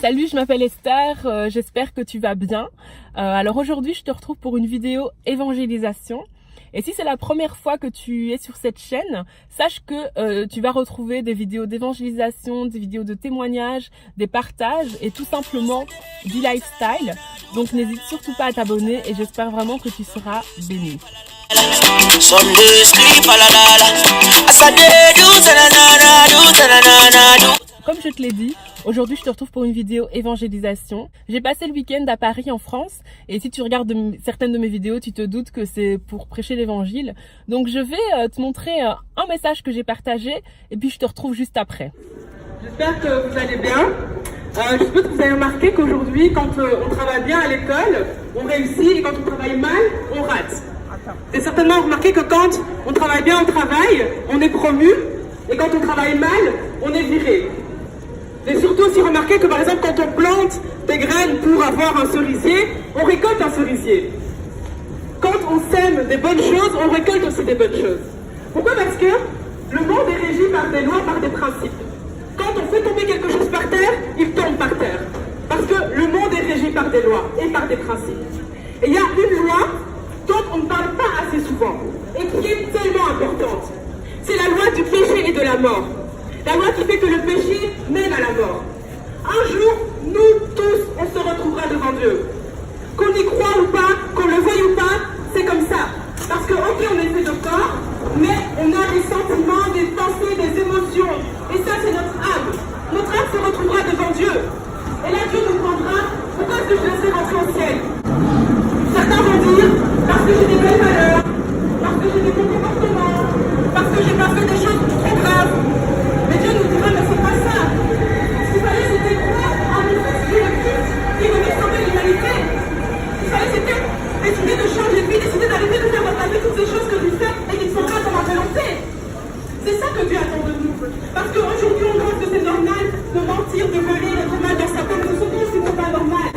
Salut, je m'appelle Esther, j'espère que tu vas bien. Alors aujourd'hui, je te retrouve pour une vidéo évangélisation. Et si c'est la première fois que tu es sur cette chaîne, sache que tu vas retrouver des vidéos d'évangélisation, des vidéos de témoignages, des partages et tout simplement du lifestyle. Donc n'hésite surtout pas à t'abonner et j'espère vraiment que tu seras béni. Comme je te l'ai dit, aujourd'hui je te retrouve pour une vidéo évangélisation. J'ai passé le week-end à Paris en France et si tu regardes certaines de mes vidéos, tu te doutes que c'est pour prêcher l'évangile. Donc je vais te montrer un message que j'ai partagé et puis je te retrouve juste après. J'espère que vous allez bien. Je suppose que vous avez remarqué qu'aujourd'hui, quand on travaille bien à l'école, on réussit et quand on travaille mal, on rate. Vous avez certainement remarqué que quand on travaille bien au travail, on est promu et quand on travaille mal, on est viré. J'ai surtout aussi remarqué que par exemple quand on plante des graines pour avoir un cerisier, on récolte un cerisier. Quand on sème des bonnes choses, on récolte aussi des bonnes choses. Pourquoi? Parce que le monde est régi par des lois, par des principes. Quand on fait tomber quelque chose par terre, il tombe par terre. Parce que le monde est régi par des lois et par des principes. Et il y a une loi dont on ne parle pas assez souvent et qui est tellement importante. C'est la loi du péché et de la mort. La loi qui fait que le péché mène à la mort. Un jour, nous tous, on se retrouvera devant Dieu. Qu'on y croit ou pas, qu'on le veuille ou pas, c'est comme ça. Parce que, ok, on est fait de corps, mais on a des sentiments, des pensées, des émotions. Et ça, c'est notre âme. Notre âme se retrouvera devant Dieu. Et là, Dieu nous prendra. Pourquoi est-ce que je laisserai rentrer au ciel? Certains vont dire, parce que j'ai des belles valeurs, parce que j'ai des bons comportements, parce que j'ai pas fait des choses trop graves. Mais Dieu nous dira, mais c'est pas ça. Ce qu'il fallait, c'était croire en le Fils qui est le Christ, qui est venu sauver l'humanité. Ce qu'il fallait, c'était décider de changer de vie, décider d'arrêter de faire dans ta vie toutes ces choses que tu fais et qui ne sont pas dans ma volonté. C'est ça que Dieu attend de nous. Parce qu'aujourd'hui, on pense que c'est normal de mentir, de voler, d'être mal dans sa peine. Ce sont des choses qui ne sont pas normales.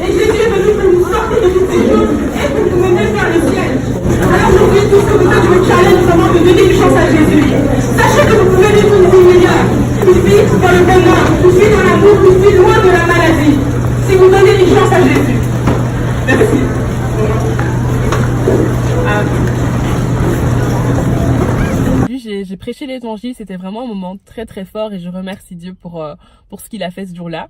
Et Jésus est venu pour nous sortir de toutes ces choses et pour nous mener vers le ciel. Alors aujourd'hui, tout ce que vous faites, je vous challenge vraiment de donner une chance à Jésus. Sachez que vous pouvez vivre une vie meilleure, une vie dans le bonheur, une vie dans l'amour, une vie loin de la maladie. Si vous donnez une chance à Jésus. Merci. J'ai prêché l'évangile, c'était vraiment un moment très très fort et je remercie Dieu pour ce qu'il a fait ce jour-là.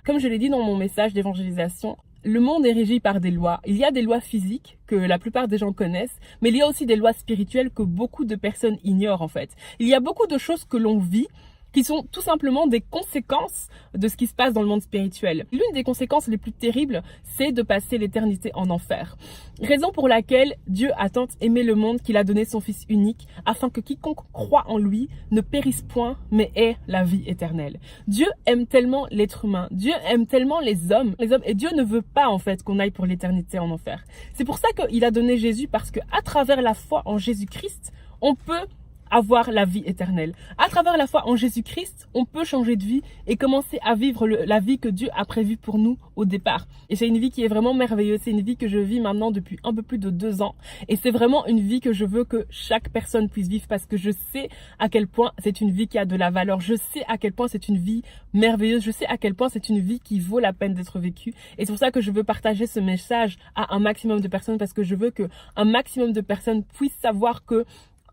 Comme je l'ai dit dans mon message d'évangélisation, le monde est régi par des lois. Il y a des lois physiques que la plupart des gens connaissent, mais il y a aussi des lois spirituelles que beaucoup de personnes ignorent en fait. Il y a beaucoup de choses que l'on vit qui sont tout simplement des conséquences de ce qui se passe dans le monde spirituel. L'une des conséquences les plus terribles, c'est de passer l'éternité en enfer. Raison pour laquelle Dieu a tant aimé le monde qu'il a donné son Fils unique, afin que quiconque croit en lui ne périsse point, mais ait la vie éternelle. Dieu aime tellement l'être humain, Dieu aime tellement les hommes, et Dieu ne veut pas en fait qu'on aille pour l'éternité en enfer. C'est pour ça qu'il a donné Jésus, parce que à travers la foi en Jésus-Christ, on peut avoir la vie éternelle. À travers la foi en Jésus-Christ, on peut changer de vie et commencer à vivre la vie que Dieu a prévue pour nous au départ. Et c'est une vie qui est vraiment merveilleuse. C'est une vie que je vis maintenant depuis un peu plus de 2 ans. Et c'est vraiment une vie que je veux que chaque personne puisse vivre parce que je sais à quel point c'est une vie qui a de la valeur. Je sais à quel point c'est une vie merveilleuse. Je sais à quel point c'est une vie qui vaut la peine d'être vécue. Et c'est pour ça que je veux partager ce message à un maximum de personnes parce que je veux que un maximum de personnes puissent savoir que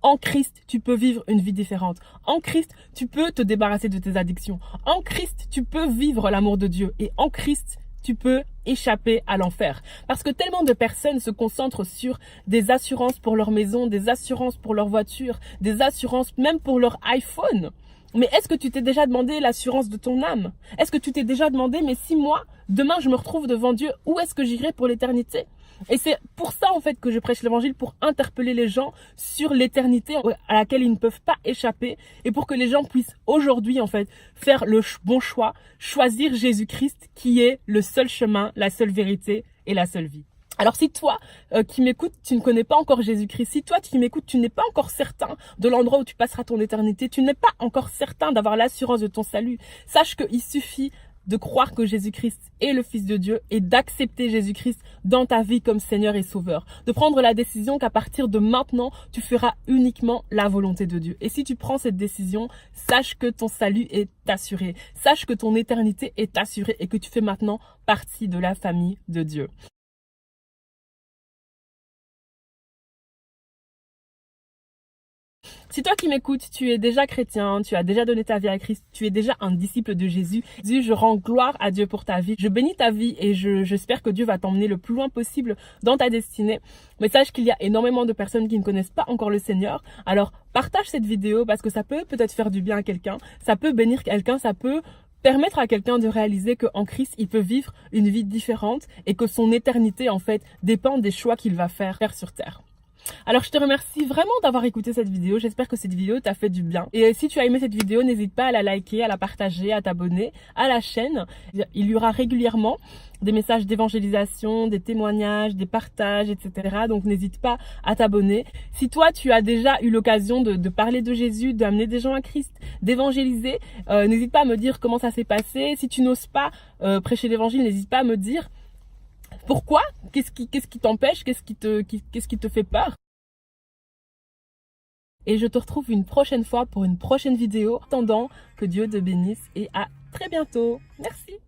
en Christ, tu peux vivre une vie différente. En Christ, tu peux te débarrasser de tes addictions. En Christ, tu peux vivre l'amour de Dieu. Et en Christ, tu peux échapper à l'enfer. Parce que tellement de personnes se concentrent sur des assurances pour leur maison, des assurances pour leur voiture, des assurances même pour leur iPhone. Mais est-ce que tu t'es déjà demandé l'assurance de ton âme? Est-ce que tu t'es déjà demandé, mais si moi, demain, je me retrouve devant Dieu, où est-ce que j'irai pour l'éternité? Et c'est pour ça en fait que je prêche l'évangile, pour interpeller les gens sur l'éternité à laquelle ils ne peuvent pas échapper et pour que les gens puissent aujourd'hui en fait faire le bon choix, choisir Jésus-Christ qui est le seul chemin, la seule vérité et la seule vie. Alors si toi qui m'écoutes, tu ne connais pas encore Jésus-Christ, si toi qui m'écoutes, tu n'es pas encore certain de l'endroit où tu passeras ton éternité, tu n'es pas encore certain d'avoir l'assurance de ton salut, sache qu'il suffit de croire que Jésus-Christ est le Fils de Dieu et d'accepter Jésus-Christ dans ta vie comme Seigneur et Sauveur. De prendre la décision qu'à partir de maintenant, tu feras uniquement la volonté de Dieu. Et si tu prends cette décision, sache que ton salut est assuré. Sache que ton éternité est assurée et que tu fais maintenant partie de la famille de Dieu. Si toi qui m'écoutes, tu es déjà chrétien, tu as déjà donné ta vie à Christ, tu es déjà un disciple de Jésus, je rends gloire à Dieu pour ta vie. Je bénis ta vie et j'espère que Dieu va t'emmener le plus loin possible dans ta destinée. Mais sache qu'il y a énormément de personnes qui ne connaissent pas encore le Seigneur. Alors partage cette vidéo parce que ça peut peut-être faire du bien à quelqu'un, ça peut bénir quelqu'un, ça peut permettre à quelqu'un de réaliser qu'en Christ, il peut vivre une vie différente et que son éternité, en fait, dépend des choix qu'il va faire sur terre. Alors je te remercie vraiment d'avoir écouté cette vidéo, j'espère que cette vidéo t'a fait du bien. Et si tu as aimé cette vidéo, n'hésite pas à la liker, à la partager, à t'abonner à la chaîne. Il y aura régulièrement des messages d'évangélisation, des témoignages, des partages, etc. Donc n'hésite pas à t'abonner. Si toi tu as déjà eu l'occasion de parler de Jésus, d'amener des gens à Christ, d'évangéliser, n'hésite pas à me dire comment ça s'est passé. Si tu n'oses pas prêcher l'évangile, n'hésite pas à me dire pourquoi, qu'est-ce qui t'empêche, qu'est-ce qui te fait peur. Et je te retrouve une prochaine fois pour une prochaine vidéo. En attendant, que Dieu te bénisse et à très bientôt. Merci.